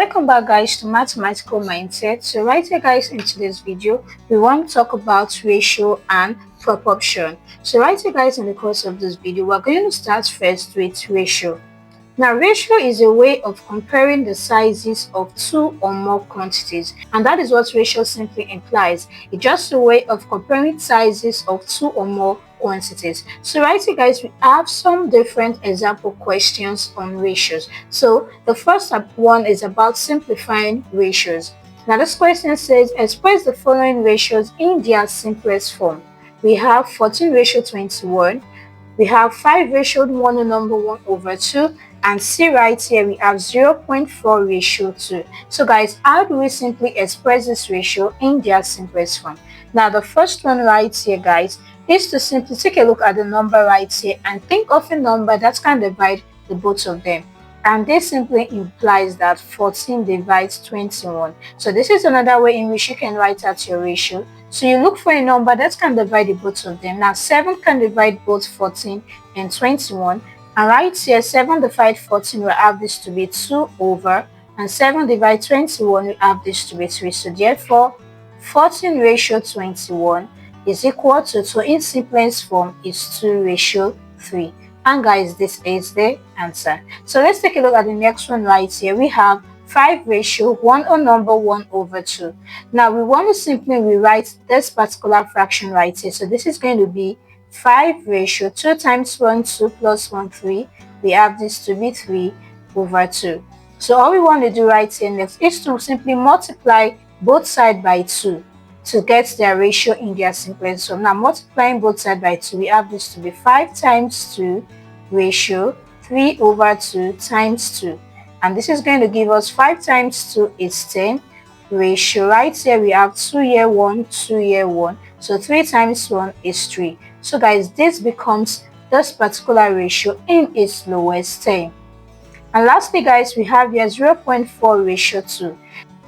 Welcome back guys to Mathematical Mindset. So right here guys, in today's video we want to talk about ratio and proportion. So right here guys, in the course of this video we're going to start first with ratio. Now ratio is a way of comparing the sizes of two or more quantities, and that is what ratio simply implies. It's just a way of comparing sizes of two or more quantities. So right here guys, we have some different example questions on ratios. So the first one is about simplifying ratios. Now this question says express the following ratios in their simplest form. We have 14 ratio 21, we have 5 ratio 1 number 1 over 2, and C right here we have 0.4 ratio 2. So guys, how do we simply express this ratio in their simplest form? Now the first one right here guys is to simply take a look at the number right here and think of a number that can divide the both of them. And this simply implies that 14 divides 21. So this is another way in which you can write out your ratio. So you look for a number that can divide the both of them. Now 7 can divide both 14 and 21. And right here 7 divide 14 will have this to be 2 over, and 7 divide 21 will have this to be 3. So therefore 14 ratio 21 is equal to 2 in simplest form is 2 ratio 3. And guys, this is the answer. So let's take a look at the next one right here. We have 5 ratio 1 or number 1 over 2. Now we want to simply rewrite this particular fraction right here. So this is going to be 5 ratio 2 times 1 2 plus 1 3. We have this to be 3 over 2. So all we want to do right here next is to simply multiply both sides by 2 to get their ratio in their simplest form. Now multiplying both sides by 2, we have this to be 5 times 2 ratio 3 over 2 times 2. And this is going to give us 5 times 2 is 10 ratio. Right here we have 2 here 1, 2 here 1. So 3 times 1 is 3. So guys, this becomes this particular ratio in its lowest term. And lastly guys, we have here 0.4 ratio 2.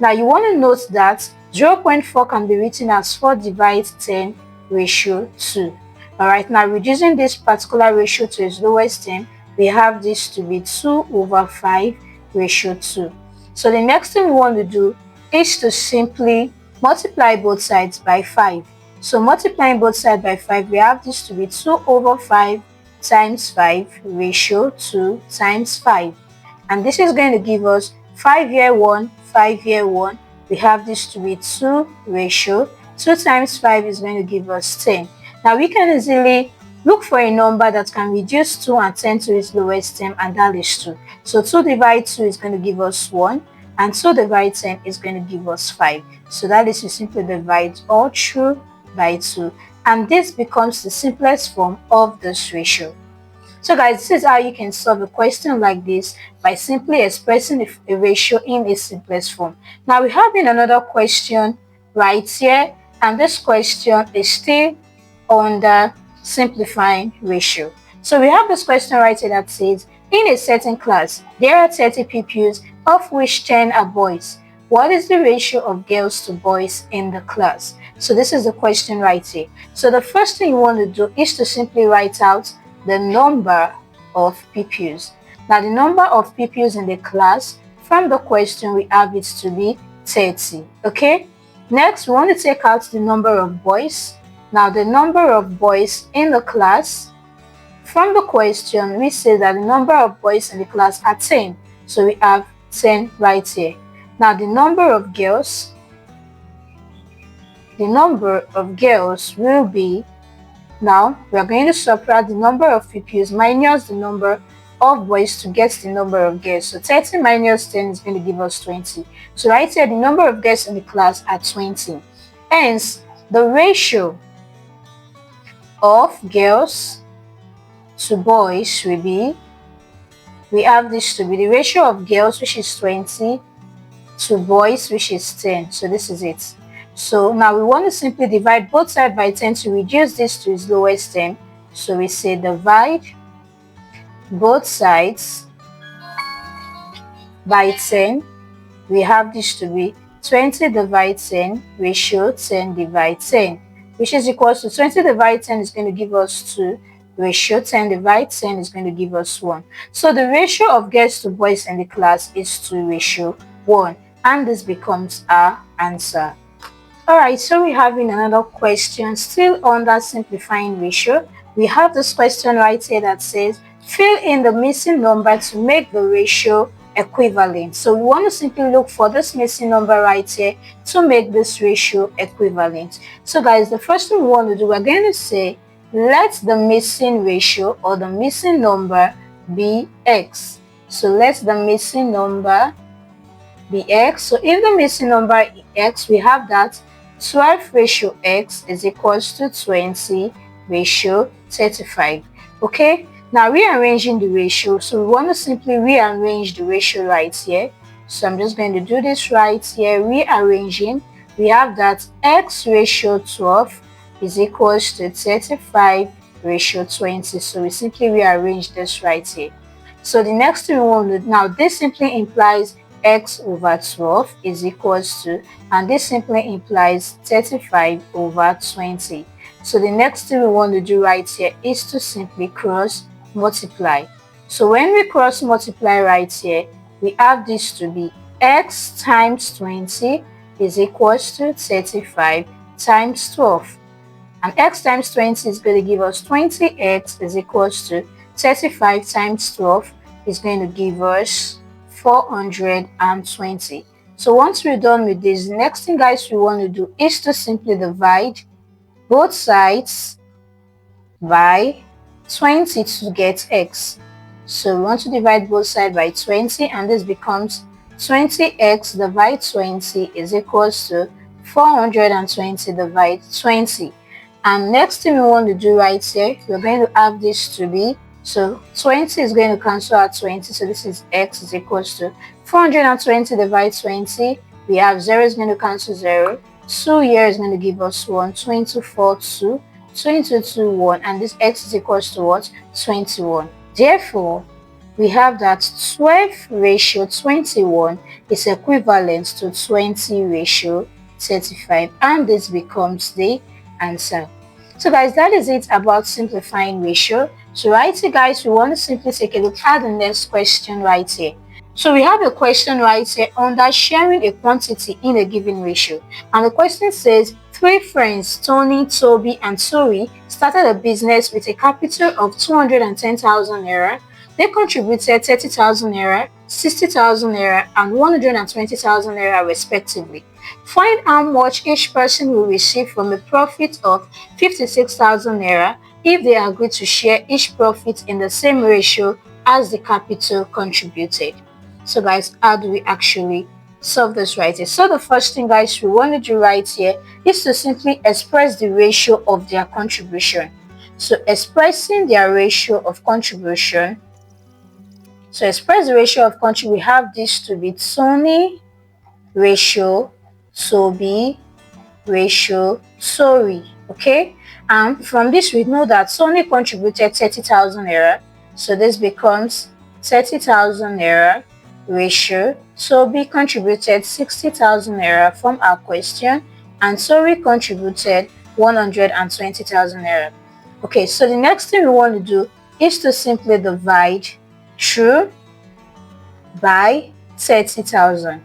Now you want to note that 0.4 can be written as 4 divides 10 ratio 2. Alright, now reducing this particular ratio to its lowest term, we have this to be 2 over 5 ratio 2. So the next thing we want to do is to simply multiply both sides by 5. So multiplying both sides by 5, we have this to be 2 over 5 times 5 ratio 2 times 5. And this is going to give us 5 here 1, 5 here 1. We have this to be 2 ratio 2 times 5 is going to give us 10. Now we can easily look for a number that can reduce 2 and 10 to its lowest term, and that is 2. So 2 divided 2 is going to give us 1, and 2 divided 10 is going to give us 5. So that is to simply divide all through by 2, and this becomes the simplest form of this ratio. So guys, this is how you can solve a question like this by simply expressing a ratio in its simplest form. Now we have another question right here, and this question is still under simplifying ratio. So we have this question right here that says, in a certain class, there are 30 pupils, of which 10 are boys. What is the ratio of girls to boys in the class? So this is the question right here. So the first thing you want to do is to simply write out the number of pupils. Now the number of pupils in the class, from the question we have it to be 30. Okay. Next, we want to take out the number of boys. Now the number of boys in the class, from the question we say that the number of boys in the class are 10. So we have 10 right here. Now the number of girls will be, now we are going to subtract the number of pupils minus the number of boys to get the number of girls. So 30 minus 10 is going to give us 20. So right here the number of girls in the class are 20. Hence the ratio of girls to boys will be, we have this to be the ratio of girls, which is 20, to boys, which is 10. So this is it. So now we want to simply divide both sides by 10 to reduce this to its lowest term. So we say divide both sides by 10. We have this to be 20 divided 10 ratio 10 divided 10, which is equal to 20 divided 10 is going to give us 2 ratio 10 divided 10 is going to give us 1. So the ratio of girls to boys in the class is 2 ratio 1, and this becomes our answer. Alright, so we're having another question still on that simplifying ratio. We have this question right here that says, fill in the missing number to make the ratio equivalent. So we want to simply look for this missing number right here to make this ratio equivalent. So guys, the first thing we want to do, we're going to say, let the missing ratio or the missing number be x. So let the missing number be x. So if the missing number is x, we have that 12 ratio x is equals to 20 ratio 35. Okay, now rearranging the ratio. So we want to simply rearrange the ratio right here. So I'm just going to do this right here, rearranging. We have that x ratio 12 is equals to 35 ratio 20. So we simply rearrange this right here. So the next thing we want to do now, this simply implies x over 12 is equals to, and this simply implies 35 over 20. So the next thing we want to do right here is to simply cross multiply. So when we cross multiply right here, we have this to be x times 20 is equals to 35 times 12. And x times 20 is going to give us 20x is equals to 35 times 12 is going to give us 420. So once we're done with this, the next thing guys we want to do is to simply divide both sides by 20 to get x. So we want to divide both sides by 20, and this becomes 20x divided 20 is equals to 420 divided 20. And next thing we want to do right here, we're going to have this to be, so 20 is going to cancel out 20, so this is x is equals to 420 divided 20. We have 0 is going to cancel 0. 2 here is going to give us 1. 24, 2. 22, 1. And this x is equals to what? 21. Therefore, we have that 12 ratio 21 is equivalent to 20 ratio 35. And this becomes the answer. So guys, that is it about simplifying ratio. So right here guys, we want to simply take a look at the next question right here. So we have a question right here under sharing a quantity in a given ratio. And the question says, 3 friends, Tony, Toby, and Tori, started a business with a capital of 210,000 naira. They contributed 30,000 naira, 60,000 naira, and 120,000 naira respectively. Find how much each person will receive from a profit of 56,000 naira if they agree to share each profit in the same ratio as the capital contributed. So guys, how do we actually solve this right here? So the first thing guys we want to do right here is to simply express the ratio of their contribution. So expressing their ratio of contribution. So express the ratio of contribution, we have this to be Tony ratio Toby ratio Tori. Okay, and from this we know that Tony contributed 30,000 naira, so this becomes 30,000 naira ratio Toby contributed 60,000 naira from our question, and Tori contributed 120,000 naira. Okay, so the next thing we want to do is to simply divide through by 30,000.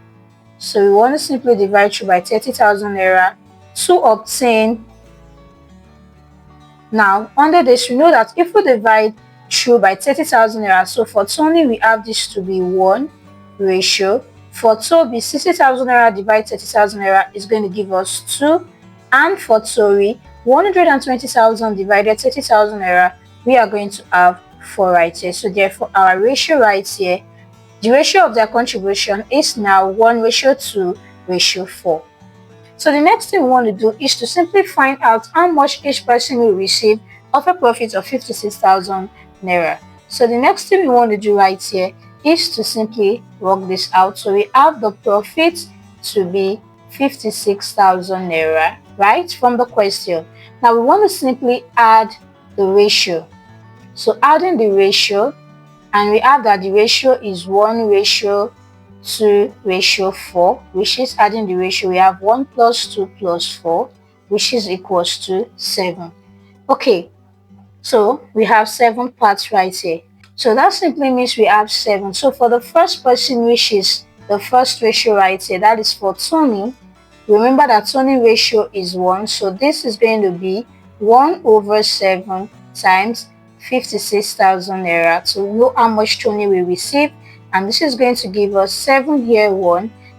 So we want to simply divide through by 30,000 naira to obtain. Now under this we know that if we divide through by 30,000 naira, so for Tony we have this to be 1 ratio. For Toby, 60,000 naira divided 30,000 naira is going to give us 2, and for Tori, 120,000 divided 30,000 naira, we are going to have 4 right here. So therefore our ratio right here, the ratio of their contribution is now 1 ratio 2 ratio 4. So the next thing we want to do is to simply find out how much each person will receive of a profit of 56,000 naira. So the next thing we want to do right here is to simply work this out. So we have the profit to be 56,000 naira, right, from the question. Now we want to simply add the ratio. So adding the ratio, and we have that the ratio is 1 ratio 2 ratio 4, which is adding the ratio. We have 1 plus 2 plus 4, which is equals to 7. Okay, so we have 7 parts right here. So that simply means we have 7. So for the first person, which is the first ratio right here, that is for Tony. Remember that Tony ratio is 1, so this is going to be 1/7 times 56,000 naira to know how much Tony will receive, and this is going to give us 7 here.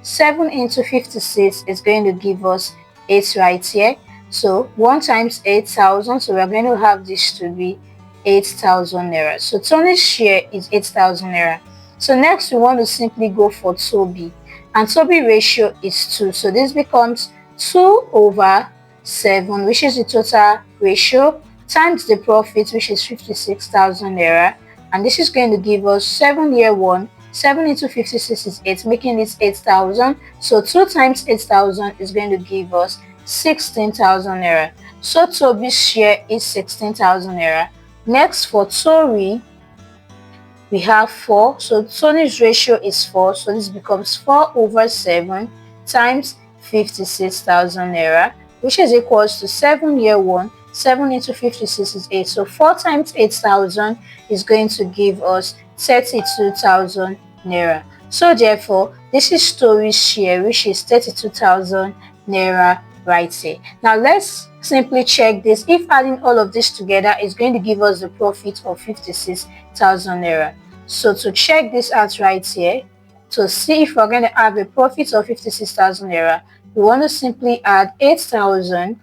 7 into 56 is going to give us 8 right here. So 1 times 8,000, so we are going to have this to be 8,000 naira. So Tony's share is 8,000 naira. So next we want to simply go for Toby, and Toby ratio is 2, so this becomes 2/7, which is the total ratio, times the profit, which is 56,000 naira, and this is going to give us 7 here. 7 into 56 is 8, making this 8,000. So 2 times 8,000 is going to give us 16,000 naira. So Toby's share is 16,000 naira. Next for Tori, we have 4. So Tony's ratio is 4, so this becomes 4/7 times 56,000 naira, which is equals to 7 here. 7 into 56 is 8, so 4 times 8,000 is going to give us 32,000 naira. So therefore, this is Tori's share, which is 32,000 naira right here. Now let's simply check this. If adding all of this together is going to give us the profit of 56,000 naira. So to check this out right here, to see if we're going to have a profit of 56,000 naira, we want to simply add 8,000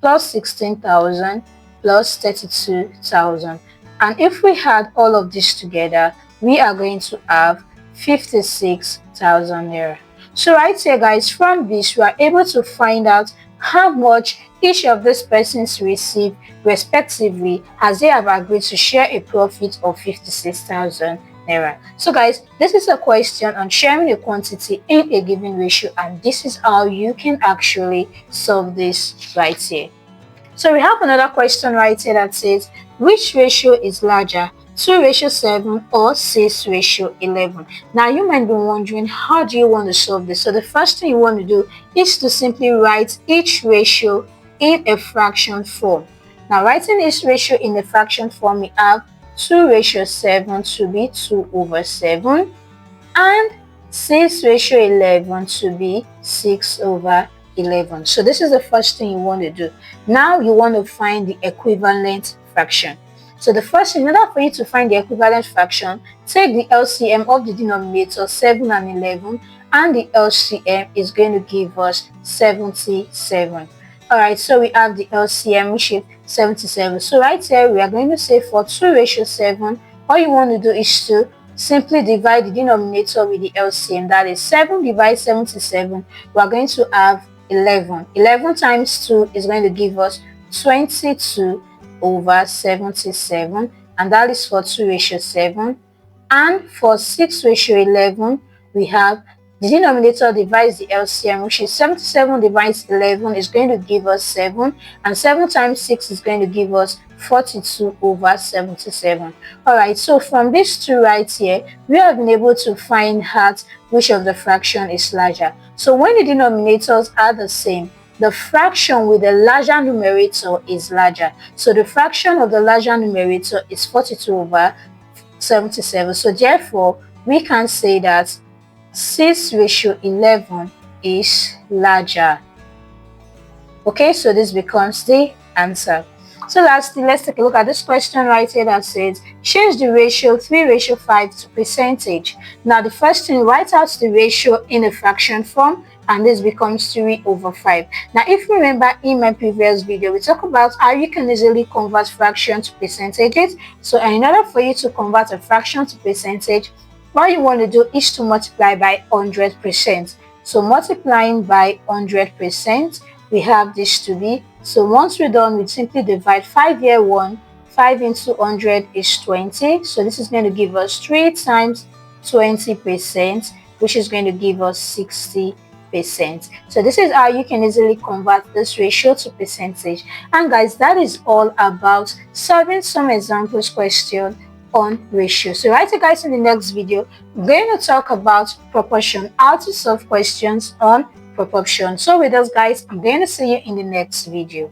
plus 16,000 plus 32,000. And if we add all of this together, we are going to have 56,000 naira. So right here, guys, from this we are able to find out how much each of these persons receive respectively, as they have agreed to share a profit of 56,000 naira. So guys, this is a question on sharing a quantity in a given ratio, and this is how you can actually solve this right here. So we have another question right here that says, which ratio is larger, 2/7 or 6/11? Now you might be wondering, how do you want to solve this? So the first thing you want to do is to simply write each ratio in a fraction form. Now writing each ratio in a fraction form, we have 2/7 to be 2/7 and 6/11 to be 6/11. So this is the first thing you want to do. Now you want to find the equivalent fraction. So the first thing, in order for you to find the equivalent fraction, take the LCM of the denominator 7 and 11, and the LCM is going to give us 77. Alright, so we have the LCM, which is 77. So right here we are going to say for 2/7, all you want to do is to simply divide the denominator with the LCM. That is 7 divided 77. We are going to have 11. 11 times 2 is going to give us 22/77, and that is for 2/7. And for 6/11, we have the denominator divides the LCM, which is 77 divides 11 is going to give us 7, and 7 times 6 is going to give us 42/77. Alright, so from these two right here, we have been able to find out which of the fraction is larger. So when the denominators are the same, the fraction with the larger numerator is larger. So the fraction of the larger numerator is 42/77. So therefore, we can say that 6/11 is larger. Okay, so this becomes the answer. So lastly, let's take a look at this question right here that says, change the ratio 3/5 to percentage. Now the first thing, write out the ratio in a fraction form, and this becomes 3/5. Now if you remember in my previous video, we talked about how you can easily convert fraction to percentages. So in order for you to convert a fraction to percentage, all you want to do is to multiply by 100%. So multiplying by 100%, we have this to be, so once we're done, we simply divide 5 here. 5 into 100 is 20. So this is going to give us 3 times 20%, which is going to give us 60%. So this is how you can easily convert this ratio to percentage. And guys, that is all about solving some examples question on ratio. So right here, guys, in the next video, we're going to talk about proportion, how to solve questions on proportion. So with us, guys, I'm going to see you in the next video.